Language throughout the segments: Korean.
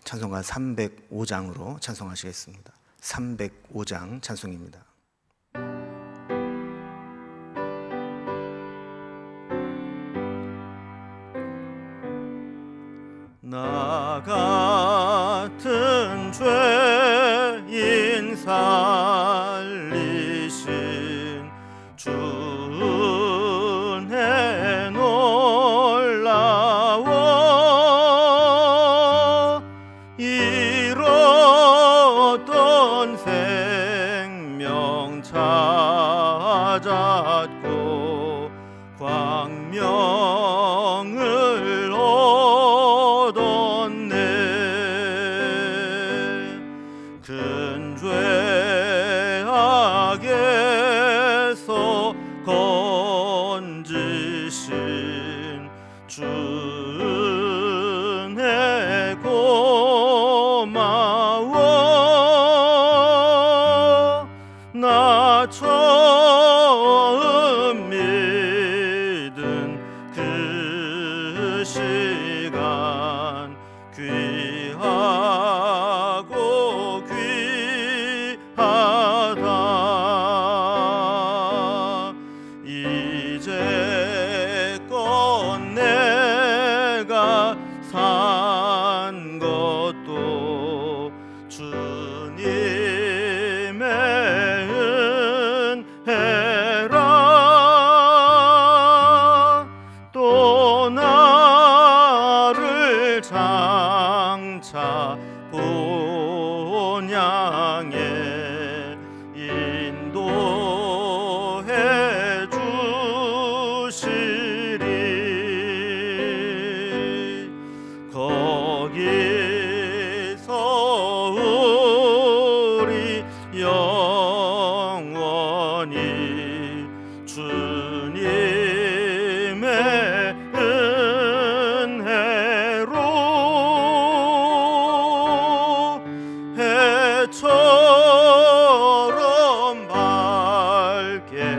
찬송가 305장으로 찬송하시겠습니다. 305장 찬송입니다. 나 같은 죄인 살리신 주은혜 놀라워 잃었던 생명 찾았고 광명을 얻었네. 큰 죄악에서 건지신 주은혜 고마워. 나 처음 믿은 그 시간 귀하고 귀하다. 이제껏 내가 산 것도 주님의 은혜라. 또 나를 장차 본향에 인도해 주시리. 거기서 우리 영원히 주님의 은혜로 해처럼 밝게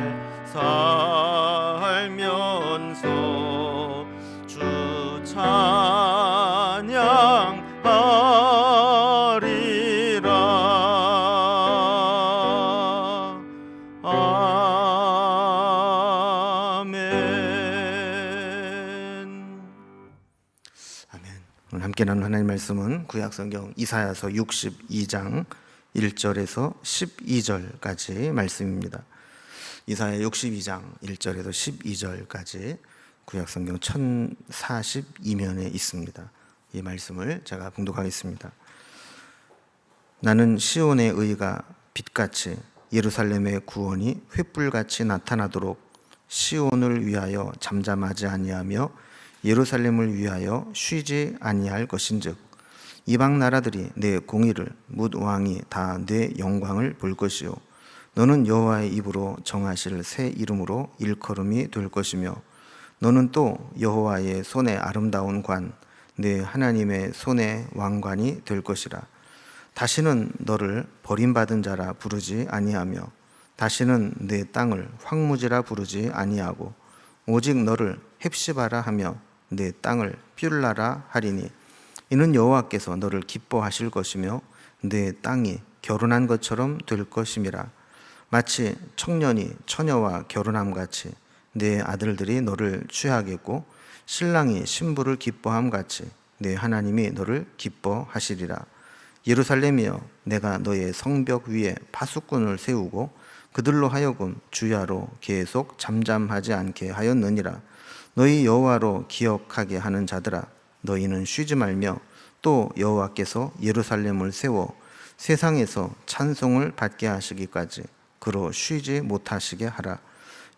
살면서 주 찬양하리라. 아멘. 아멘. 오늘 함께 나눈 하나님의 말씀은 구약성경 이사야서 62장 1절에서 12절까지 말씀입니다. 이사야 62장 1절에서 12절까지 구약성경 1042면에 있습니다. 이 말씀을 제가 봉독하겠습니다. 나는 시온의 의가 빛같이 예루살렘의 구원이 횃불같이 나타나도록 시온을 위하여 잠잠하지 아니하며 예루살렘을 위하여 쉬지 아니할 것인즉 이방 나라들이 내 공의를 뭇 왕이 다 내 영광을 볼 것이요 너는 여호와의 입으로 정하실 새 이름으로 일컬음이 될 것이며 너는 또 여호와의 손의 아름다운 관 내 하나님의 손의 왕관이 될 것이라. 다시는 너를 버림받은 자라 부르지 아니하며 다시는 내 땅을 황무지라 부르지 아니하고 오직 너를 헵시바라 하며 내 땅을 뷸라라 하리니 이는 여호와께서 너를 기뻐하실 것이며 내 땅이 결혼한 것처럼 될 것임이라. 마치 청년이 처녀와 결혼함같이 내 아들들이 너를 취하겠고 신랑이 신부를 기뻐함같이 내 하나님이 너를 기뻐하시리라. 예루살렘이여 내가 너의 성벽 위에 파수꾼을 세우고 그들로 하여금 주야로 계속 잠잠하지 않게 하였느니라. 너희 여호와로 기억하게 하는 자들아 너희는 쉬지 말며 또 여호와께서 예루살렘을 세워 세상에서 찬송을 받게 하시기까지 그로 쉬지 못하시게 하라.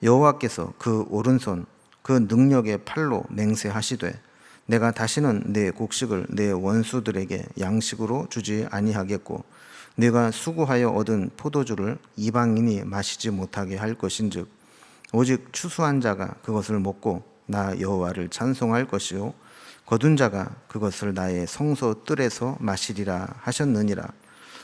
여호와께서 그 오른손 그 능력의 팔로 맹세하시되 내가 다시는 내 곡식을 내 원수들에게 양식으로 주지 아니하겠고 내가 수고하여 얻은 포도주를 이방인이 마시지 못하게 할 것인즉 오직 추수한 자가 그것을 먹고 나 여호와를 찬송할 것이요 거둔 자가 그것을 나의 성소 뜰에서 마시리라 하셨느니라.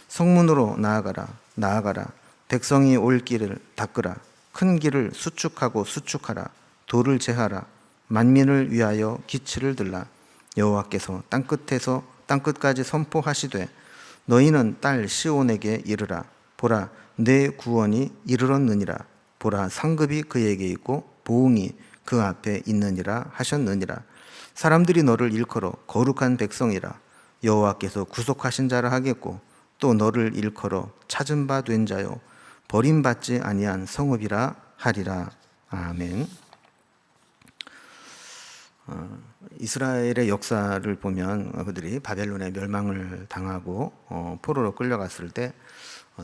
성문으로 나아가라. 백성이 올 길을 닦으라. 큰 길을 수축하고 수축하라. 돌을 제하라. 만민을 위하여 기치를 들라. 여호와께서 땅끝에서 땅 끝까지 선포하시되 너희는 딸 시온에게 이르라. 보라, 내 구원이 이르렀느니라. 보라, 상급이 그에게 있고 보응이 그 앞에 있느니라 하셨느니라. 사람들이 너를 일컬어 거룩한 백성이라. 여호와께서 구속하신 자라 하겠고 또 너를 일컬어 찾은 바 된 자요 버림받지 아니한 성읍이라 하리라. 아멘. 이스라엘의 역사를 보면 그들이 바벨론의 멸망을 당하고 포로로 끌려갔을 때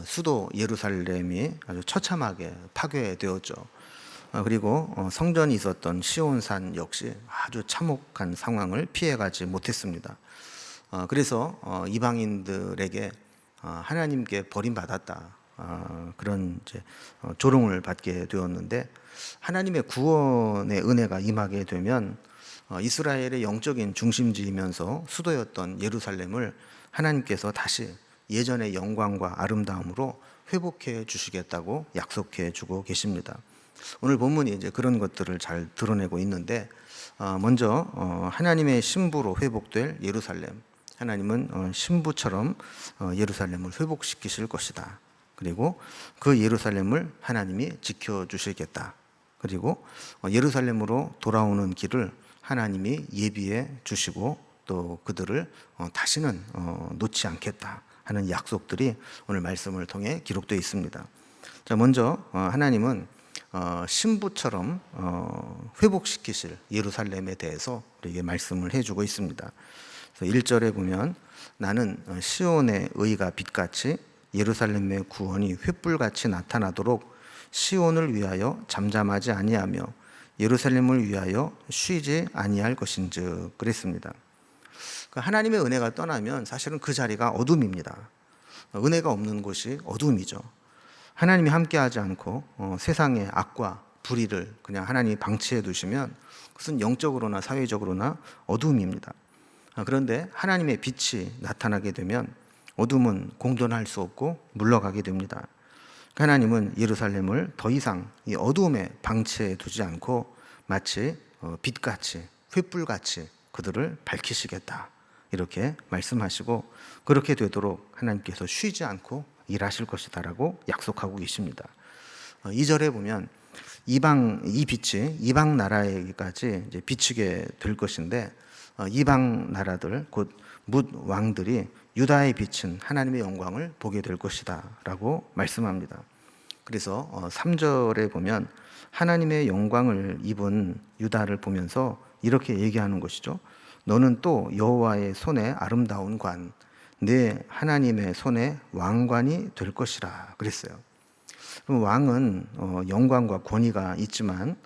수도 예루살렘이 아주 처참하게 파괴되었죠. 그리고 성전이 있었던 시온산 역시 아주 참혹한 상황을 피해가지 못했습니다. 그래서 이방인들에게 하나님께 버림받았다, 그런 이제 조롱을 받게 되었는데, 하나님의 구원의 은혜가 임하게 되면 이스라엘의 영적인 중심지이면서 수도였던 예루살렘을 하나님께서 다시 예전의 영광과 아름다움으로 회복해 주시겠다고 약속해 주고 계십니다. 오늘 본문이 이제 그런 것들을 잘 드러내고 있는데, 먼저 하나님의 신부로 회복될 예루살렘, 하나님은 신부처럼 예루살렘을 회복시키실 것이다. 그리고 그 예루살렘을 하나님이 지켜주시겠다. 그리고 예루살렘으로 돌아오는 길을 하나님이 예비해 주시고 또 그들을 다시는 놓지 않겠다 하는 약속들이 오늘 말씀을 통해 기록되어 있습니다. 자, 먼저 하나님은 신부처럼 회복시키실 예루살렘에 대해서 우리에게 말씀을 해주고 있습니다. 그래서 1절에 보면 나는 시온의 의가 빛같이 예루살렘의 구원이 횃불같이 나타나도록 시온을 위하여 잠잠하지 아니하며 예루살렘을 위하여 쉬지 아니할 것인즉 그랬습니다. 하나님의 은혜가 떠나면 사실은 그 자리가 어둠입니다. 은혜가 없는 곳이 어둠이죠. 하나님이 함께하지 않고 세상의 악과 불의를 그냥 하나님이 방치해 두시면 그것은 영적으로나 사회적으로나 어둠입니다. 그런데 하나님의 빛이 나타나게 되면 어둠은 공존할 수 없고 물러가게 됩니다. 하나님은 예루살렘을 더 이상 이 어둠에 방치해 두지 않고 마치 빛같이 횃불같이 그들을 밝히시겠다, 이렇게 말씀하시고 그렇게 되도록 하나님께서 쉬지 않고 일하실 것이다 라고 약속하고 계십니다. 2절에 보면 이 빛이 이방 나라에까지 이제 비추게 될 것인데, 이방 나라들 곧 뭇 왕들이 유다의 빛은 하나님의 영광을 보게 될 것이다 라고 말씀합니다. 그래서 3절에 보면 하나님의 영광을 입은 유다를 보면서 이렇게 얘기하는 것이죠. 너는 또 여호와의 손에 아름다운 관, 내 하나님의 손에 왕관이 될 것이라 그랬어요. 그럼 왕은 영광과 권위가 있지만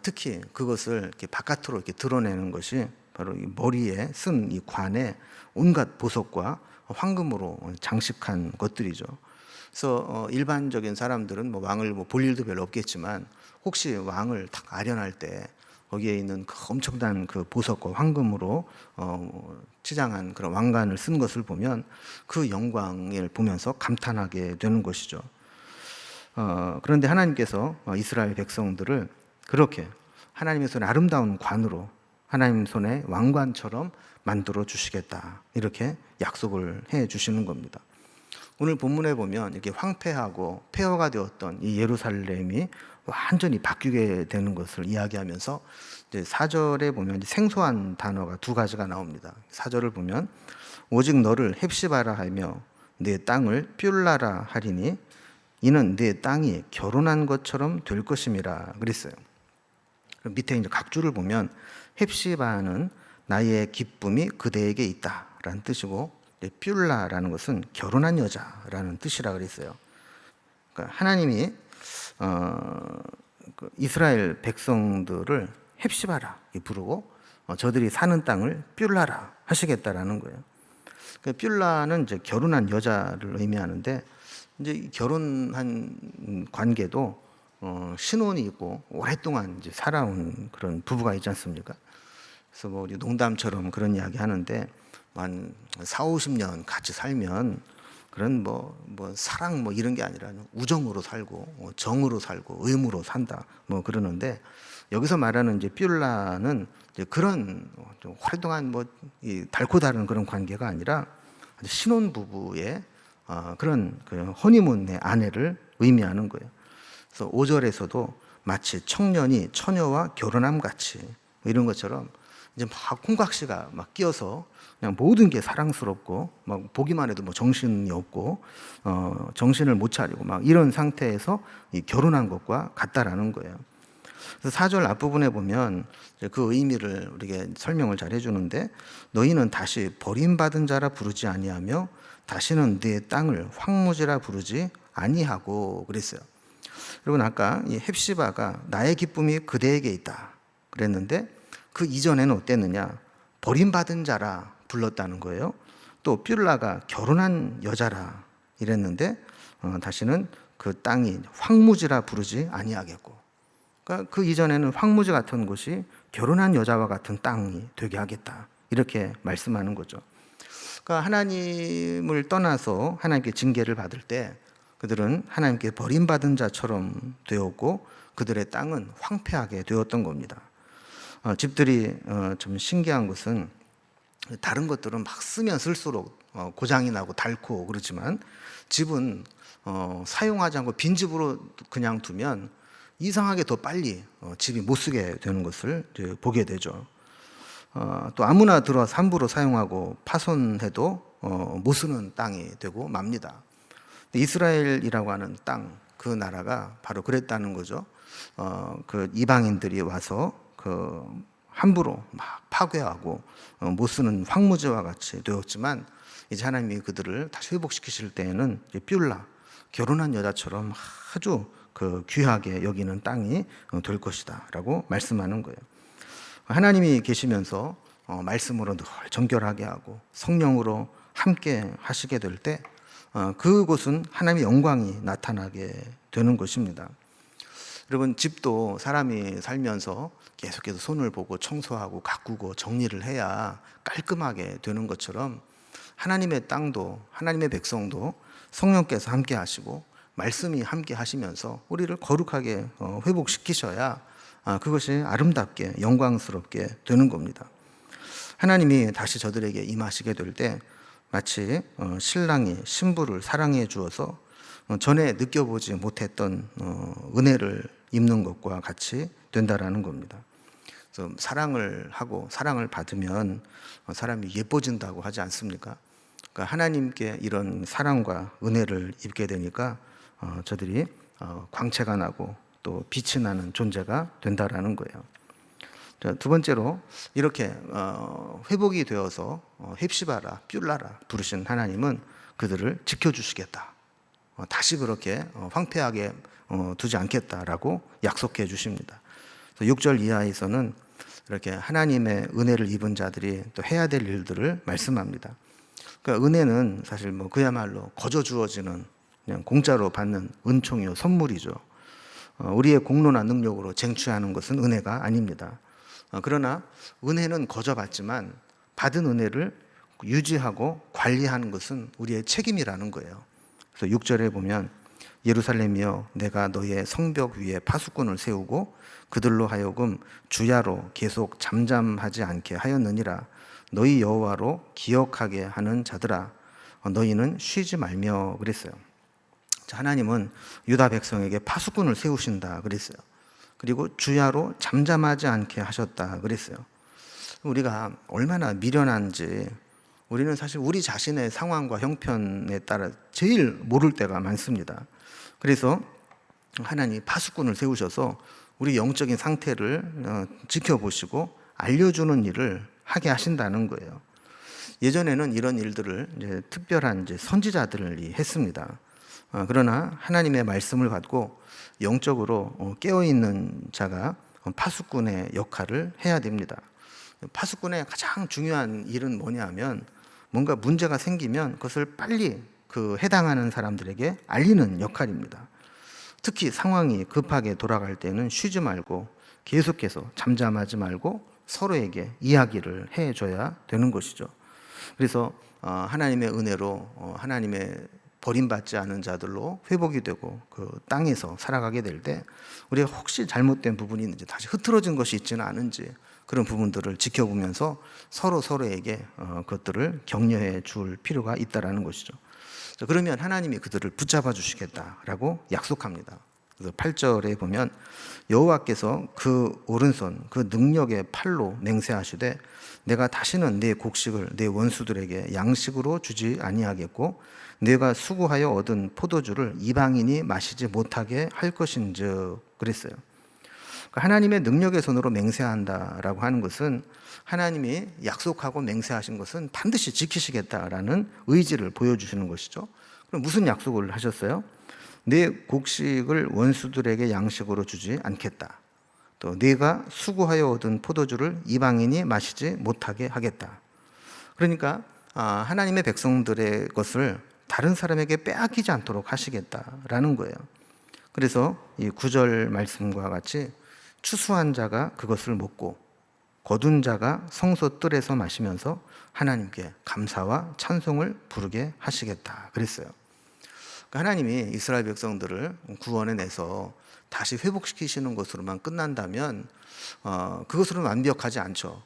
특히 그것을 이렇게 바깥으로 이렇게 드러내는 것이 바로 이 머리에 쓴 이 관에 온갖 보석과 황금으로 장식한 것들이죠. 그래서 일반적인 사람들은 왕을 볼 일도 별로 없겠지만 혹시 왕을 딱 아련할 때 거기에 있는 그 엄청난 그 보석과 황금으로 치장한 그런 왕관을 쓴 것을 보면 그 영광을 보면서 감탄하게 되는 것이죠. 그런데 하나님께서 이스라엘 백성들을 그렇게 하나님의 손에 아름다운 관으로 하나님 손에 왕관처럼 만들어 주시겠다, 이렇게 약속을 해 주시는 겁니다. 오늘 본문에 보면 이렇게 황폐하고 폐허가 되었던 이 예루살렘이 완전히 바뀌게 되는 것을 이야기하면서 이제 4절에 보면 생소한 단어가 두 가지가 나옵니다. 4절을 보면 오직 너를 헵시바라 하며 내 땅을 뷸라라 하리니 이는 내 땅이 결혼한 것처럼 될 것임이라 그랬어요. 밑에 이제 각주를 보면 헵시바는 나의 기쁨이 그대에게 있다라는 뜻이고, 뷸라라는 것은 결혼한 여자라는 뜻이라 그랬어요. 그러니까 하나님이 이스라엘 백성들을 헵시바라 부르고 저들이 사는 땅을 뷸라라 하시겠다라는 거예요. 뷸라는 이제 결혼한 여자를 의미하는데, 이제 결혼한 관계도 신혼이 있고 오랫동안 이제 살아온 그런 부부가 있지 않습니까? 그래서 우리 농담처럼 그런 이야기 하는데 한 4, 50년 같이 살면 그런 뭐 사랑 뭐 이런 게 아니라 우정으로 살고 정으로 살고 의무로 산다 뭐 그러는데, 여기서 말하는 이제 뷸라는 이제 그런 좀 활동한 이 달고 다른 그런 관계가 아니라 신혼 부부의 그런 그 허니문의 아내를 의미하는 거예요. 그래서 5절에서도 마치 청년이 처녀와 결혼함 같이 이런 것처럼 이제 막 콩각시가 막 끼어서 그냥 모든 게 사랑스럽고 막 보기만 해도 뭐 정신이 없고 정신을 못 차리고 막 이런 상태에서 이 결혼한 것과 같다라는 거예요. 그래서 4절 앞부분에 보면 그 의미를 우리에게 설명을 잘 해주는데, 너희는 다시 버림받은 자라 부르지 아니하며 다시는 네 땅을 황무지라 부르지 아니하고 그랬어요. 여러분, 아까 이 헵시바가 나의 기쁨이 그대에게 있다 그랬는데, 그 이전에는 어땠느냐? 버림받은 자라 불렀다는 거예요. 또 뷸라가 결혼한 여자라 이랬는데 다시는 그 땅이 황무지라 부르지 아니하겠고, 그러니까 그 이전에는 황무지 같은 곳이 결혼한 여자와 같은 땅이 되게 하겠다 이렇게 말씀하는 거죠. 그러니까 하나님을 떠나서 하나님께 징계를 받을 때 그들은 하나님께 버림받은 자처럼 되었고 그들의 땅은 황폐하게 되었던 겁니다. 집들이 좀 신기한 것은, 다른 것들은 막 쓰면 쓸수록 고장이 나고 닳고 그렇지만 집은 사용하지 않고 빈집으로 그냥 두면 이상하게 더 빨리 집이 못 쓰게 되는 것을 이제 보게 되죠. 또 아무나 들어와서 함부로 사용하고 파손해도 못 쓰는 땅이 되고 맙니다. 이스라엘이라고 하는 땅, 그 나라가 바로 그랬다는 거죠. 그 이방인들이 와서 그 함부로 막 파괴하고 못 쓰는 황무지와 같이 되었지만, 이제 하나님이 그들을 다시 회복시키실 때에는 뷸라, 결혼한 여자처럼 아주 그 귀하게 여기는 땅이 될 것이다 라고 말씀하는 거예요. 하나님이 계시면서 말씀으로 늘 정결하게 하고 성령으로 함께 하시게 될 때 그곳은 하나님의 영광이 나타나게 되는 것입니다. 여러분, 집도 사람이 살면서 계속해서 손을 보고 청소하고 가꾸고 정리를 해야 깔끔하게 되는 것처럼, 하나님의 땅도 하나님의 백성도 성령께서 함께 하시고 말씀이 함께 하시면서 우리를 거룩하게 회복시키셔야 그것이 아름답게 영광스럽게 되는 겁니다. 하나님이 다시 저들에게 임하시게 될 때 마치 신랑이 신부를 사랑해 주어서 전에 느껴보지 못했던 은혜를 입는 것과 같이 된다라는 겁니다. 그래서 사랑을 하고 사랑을 받으면 사람이 예뻐진다고 하지 않습니까? 그러니까 하나님께 이런 사랑과 은혜를 입게 되니까 저들이 광채가 나고 또 빛이 나는 존재가 된다라는 거예요. 두 번째로, 이렇게 회복이 되어서 헵시바라 뷸라라 부르신 하나님은 그들을 지켜주시겠다, 다시 그렇게 황폐하게 두지 않겠다라고 약속해 주십니다. 6절 이하에서는 이렇게 하나님의 은혜를 입은 자들이 또 해야 될 일들을 말씀합니다. 그러니까 은혜는 사실 그야말로 거저 주어지는, 그냥 공짜로 받는 은총이요 선물이죠. 우리의 공로나 능력으로 쟁취하는 것은 은혜가 아닙니다. 그러나 은혜는 거저 받지만 받은 은혜를 유지하고 관리하는 것은 우리의 책임이라는 거예요. 그래서 6절에 보면, 예루살렘이여 내가 너의 성벽 위에 파수꾼을 세우고 그들로 하여금 주야로 계속 잠잠하지 않게 하였느니라. 너희 여호와로 기억하게 하는 자들아 너희는 쉬지 말며 그랬어요. 하나님은 유다 백성에게 파수꾼을 세우신다 그랬어요. 그리고 주야로 잠잠하지 않게 하셨다 그랬어요. 우리가 얼마나 미련한지 우리는 사실 우리 자신의 상황과 형편에 따라 제일 모를 때가 많습니다. 그래서 하나님 파수꾼을 세우셔서 우리 영적인 상태를 지켜보시고 알려주는 일을 하게 하신다는 거예요. 예전에는 이런 일들을 이제 특별한 이제 선지자들이 했습니다. 그러나 하나님의 말씀을 받고 영적으로 깨어있는 자가 파수꾼의 역할을 해야 됩니다. 파수꾼의 가장 중요한 일은 뭐냐면, 뭔가 문제가 생기면 그것을 빨리 그 해당하는 사람들에게 알리는 역할입니다. 특히 상황이 급하게 돌아갈 때는 쉬지 말고 계속해서 잠잠하지 말고 서로에게 이야기를 해줘야 되는 것이죠. 그래서 하나님의 은혜로 하나님의 버림받지 않은 자들로 회복이 되고 그 땅에서 살아가게 될 때 우리가 혹시 잘못된 부분이 있는지, 다시 흐트러진 것이 있지는 않은지, 그런 부분들을 지켜보면서 서로에게 그것들을 격려해 줄 필요가 있다는 것이죠. 그러면 하나님이 그들을 붙잡아 주시겠다라고 약속합니다. 그래서 8절에 보면 여호와께서 그 오른손 그 능력의 팔로 맹세하시되 내가 다시는 내 곡식을 내 원수들에게 양식으로 주지 아니하겠고 내가 수고하여 얻은 포도주를 이방인이 마시지 못하게 할 것인즉 그랬어요. 하나님의 능력의 손으로 맹세한다라고 하는 것은 하나님이 약속하고 맹세하신 것은 반드시 지키시겠다라는 의지를 보여주시는 것이죠. 그럼 무슨 약속을 하셨어요? 내 곡식을 원수들에게 양식으로 주지 않겠다. 또 네가 수고하여 얻은 포도주를 이방인이 마시지 못하게 하겠다. 그러니까 하나님의 백성들의 것을 다른 사람에게 빼앗기지 않도록 하시겠다라는 거예요. 그래서 이 9절 말씀과 같이 추수한 자가 그것을 먹고 거둔 자가 성소 뜰에서 마시면서 하나님께 감사와 찬송을 부르게 하시겠다 그랬어요. 하나님이 이스라엘 백성들을 구원해내서 다시 회복시키시는 것으로만 끝난다면 그것으로는 완벽하지 않죠.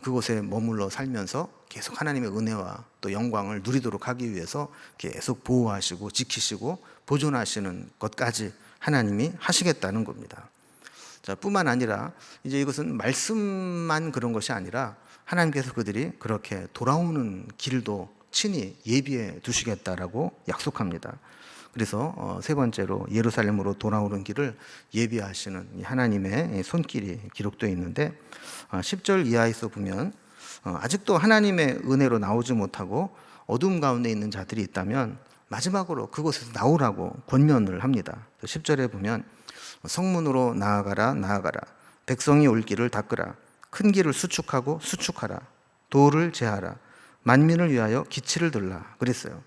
그곳에 머물러 살면서 계속 하나님의 은혜와 또 영광을 누리도록 하기 위해서 계속 보호하시고 지키시고 보존하시는 것까지 하나님이 하시겠다는 겁니다. 자, 뿐만 아니라 이제 이것은 말씀만 그런 것이 아니라 하나님께서 그들이 그렇게 돌아오는 길도 친히 예비해 두시겠다라고 약속합니다. 그래서 세 번째로 예루살렘으로 돌아오는 길을 예비하시는 하나님의 손길이 기록되어 있는데 10절 이하에서 보면 아직도 하나님의 은혜로 나오지 못하고 어둠 가운데 있는 자들이 있다면 마지막으로 그곳에서 나오라고 권면을 합니다. 10절에 보면 성문으로 나아가라 나아가라 백성이 올 길을 닦으라 큰 길을 수축하고 수축하라 도를 제하라 만민을 위하여 기치를 들라 그랬어요.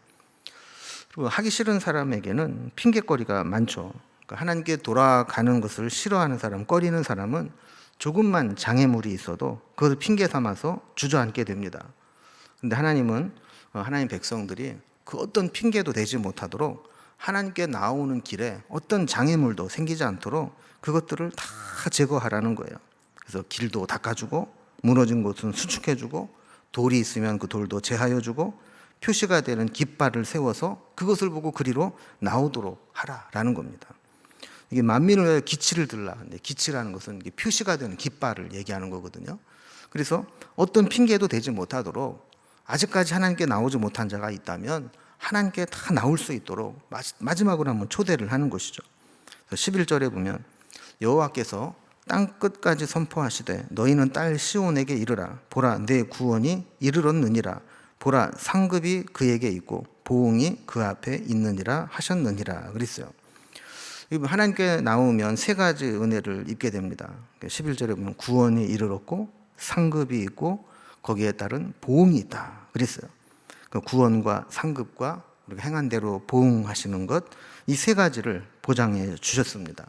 그리고 하기 싫은 사람에게는 핑계거리가 많죠. 그러니까 하나님께 돌아가는 것을 싫어하는 사람, 꺼리는 사람은 조금만 장애물이 있어도 그것을 핑계 삼아서 주저앉게 됩니다. 그런데 하나님은 하나님 백성들이 그 어떤 핑계도 되지 못하도록 하나님께 나오는 길에 어떤 장애물도 생기지 않도록 그것들을 다 제거하라는 거예요. 그래서 길도 닦아주고 무너진 곳은 수축해주고 돌이 있으면 그 돌도 제하여주고 표시가 되는 깃발을 세워서 그것을 보고 그리로 나오도록 하라라는 겁니다. 이게 만민을 위해 기치를 들라. 근데 기치라는 것은 이게 표시가 되는 깃발을 얘기하는 거거든요. 그래서 어떤 핑계도 되지 못하도록 아직까지 하나님께 나오지 못한 자가 있다면 하나님께 다 나올 수 있도록 마지막으로 한번 초대를 하는 것이죠. 11절에 보면 여호와께서 땅 끝까지 선포하시되 너희는 딸 시온에게 이르라. 보라 내 구원이 이르렀느니라. 보라 상급이 그에게 있고 보응이 그 앞에 있느니라 하셨느니라 그랬어요. 하나님께 나오면 세 가지 은혜를 입게 됩니다. 11절에 보면 구원이 이르렀고 상급이 있고 거기에 따른 보응이 있다 그랬어요. 그 구원과 상급과 행한 대로 보응하시는 것, 이 세 가지를 보장해 주셨습니다.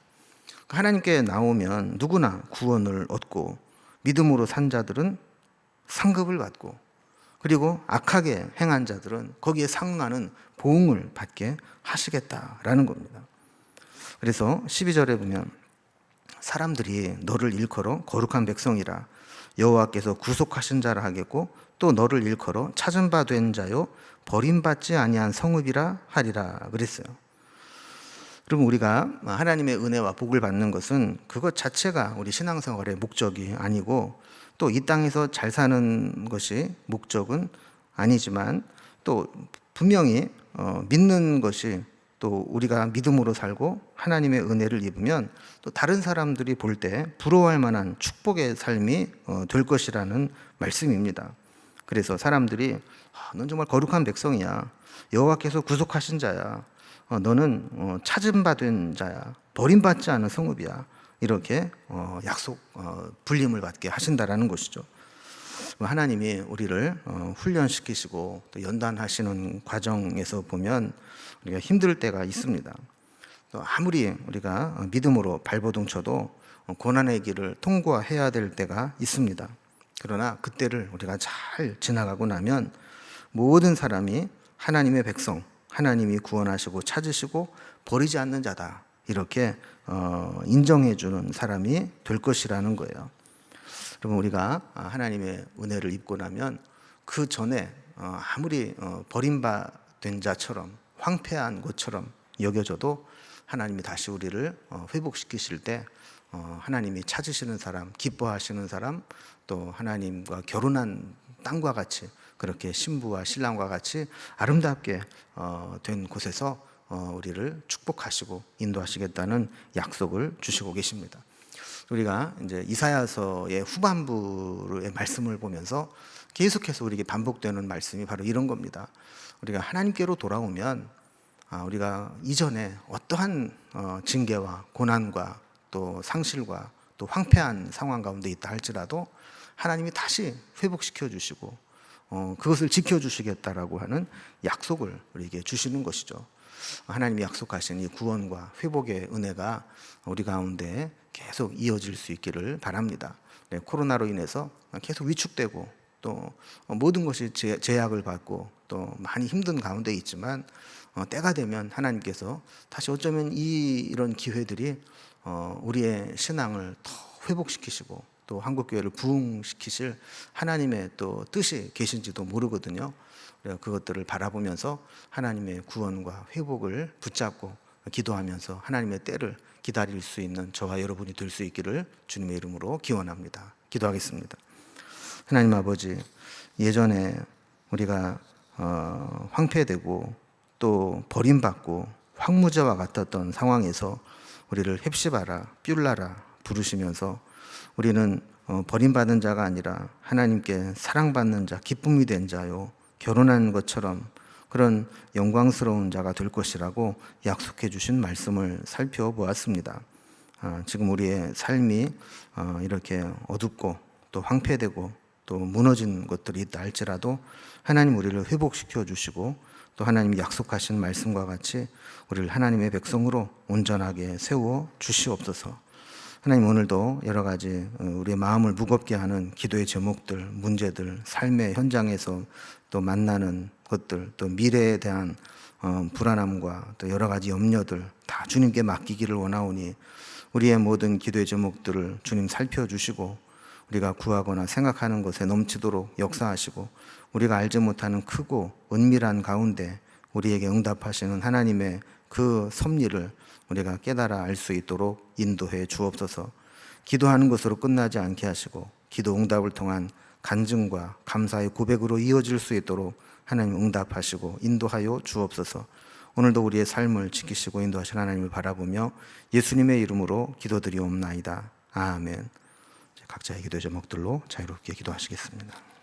하나님께 나오면 누구나 구원을 얻고 믿음으로 산 자들은 상급을 받고 그리고 악하게 행한 자들은 거기에 상응하는 보응을 받게 하시겠다라는 겁니다. 그래서 12절에 보면 사람들이 너를 일컬어 거룩한 백성이라 여호와께서 구속하신 자라 하겠고 또 너를 일컬어 찾은 바 된 자요 버림받지 아니한 성읍이라 하리라 그랬어요. 그럼 우리가 하나님의 은혜와 복을 받는 것은 그것 자체가 우리 신앙생활의 목적이 아니고 또 이 땅에서 잘 사는 것이 목적은 아니지만 또 분명히 믿는 것이 또 우리가 믿음으로 살고 하나님의 은혜를 입으면 또 다른 사람들이 볼 때 부러워할 만한 축복의 삶이 될 것이라는 말씀입니다. 그래서 사람들이 넌 정말 거룩한 백성이야. 여호와께서 구속하신 자야. 너는 찾은 바 된 자야. 버림받지 않은 성읍이야. 이렇게 약속 불림을 받게 하신다라는 것이죠. 하나님이 우리를 훈련시키시고 또 연단하시는 과정에서 보면 우리가 힘들 때가 있습니다. 또 아무리 우리가 믿음으로 발버둥 쳐도 고난의 길을 통과해야 될 때가 있습니다. 그러나 그때를 우리가 잘 지나가고 나면 모든 사람이 하나님의 백성, 하나님이 구원하시고 찾으시고 버리지 않는 자다, 이렇게 인정해 주는 사람이 될 것이라는 거예요. 여러분, 우리가 하나님의 은혜를 입고 나면 그 전에 아무리 버림받은 자처럼 황폐한 것처럼 여겨져도 하나님이 다시 우리를 회복시키실 때 하나님이 찾으시는 사람, 기뻐하시는 사람, 또 하나님과 결혼한 땅과 같이, 그렇게 신부와 신랑과 같이 아름답게 된 곳에서 우리를 축복하시고 인도하시겠다는 약속을 주시고 계십니다. 우리가 이제 이사야서의 후반부의 말씀을 보면서 계속해서 우리에게 반복되는 말씀이 바로 이런 겁니다. 우리가 하나님께로 돌아오면 우리가 이전에 어떠한 징계와 고난과 또 상실과 또 황폐한 상황 가운데 있다 할지라도 하나님이 다시 회복시켜 주시고 그것을 지켜주시겠다라고 하는 약속을 우리에게 주시는 것이죠. 하나님이 약속하신 이 구원과 회복의 은혜가 우리 가운데 계속 이어질 수 있기를 바랍니다. 네, 코로나로 인해서 계속 위축되고 또 모든 것이 제약을 받고 또 많이 힘든 가운데 있지만 때가 되면 하나님께서 다시 어쩌면 이런 기회들이 우리의 신앙을 더 회복시키시고 또 한국교회를 부흥시키실 하나님의 또 뜻이 계신지도 모르거든요. 그것들을 바라보면서 하나님의 구원과 회복을 붙잡고 기도하면서 하나님의 때를 기다릴 수 있는 저와 여러분이 될 수 있기를 주님의 이름으로 기원합니다. 기도하겠습니다. 하나님 아버지, 예전에 우리가 황폐되고 또 버림받고 황무자와 같았던 상황에서 우리를 헵시바라, 뷸라라 부르시면서 우리는 버림받은 자가 아니라 하나님께 사랑받는 자, 기쁨이 된 자요, 결혼한 것처럼 그런 영광스러운 자가 될 것이라고 약속해 주신 말씀을 살펴보았습니다. 지금 우리의 삶이 이렇게 어둡고 또 황폐되고 또 무너진 것들이 있다 할지라도 하나님 우리를 회복시켜 주시고 또 하나님 약속하신 말씀과 같이 우리를 하나님의 백성으로 온전하게 세워 주시옵소서. 하나님, 오늘도 여러 가지 우리의 마음을 무겁게 하는 기도의 제목들, 문제들, 삶의 현장에서 또 만나는 것들, 또 미래에 대한 불안함과 또 여러 가지 염려들 다 주님께 맡기기를 원하오니 우리의 모든 기도의 제목들을 주님 살펴주시고 우리가 구하거나 생각하는 것에 넘치도록 역사하시고 우리가 알지 못하는 크고 은밀한 가운데 우리에게 응답하시는 하나님의 그 섭리를 우리가 깨달아 알 수 있도록 인도해 주옵소서. 기도하는 것으로 끝나지 않게 하시고 기도 응답을 통한 간증과 감사의 고백으로 이어질 수 있도록 하나님 응답하시고 인도하여 주옵소서. 오늘도 우리의 삶을 지키시고 인도하신 하나님을 바라보며 예수님의 이름으로 기도드리옵나이다. 아멘. 각자의 기도 제목들로 자유롭게 기도하시겠습니다.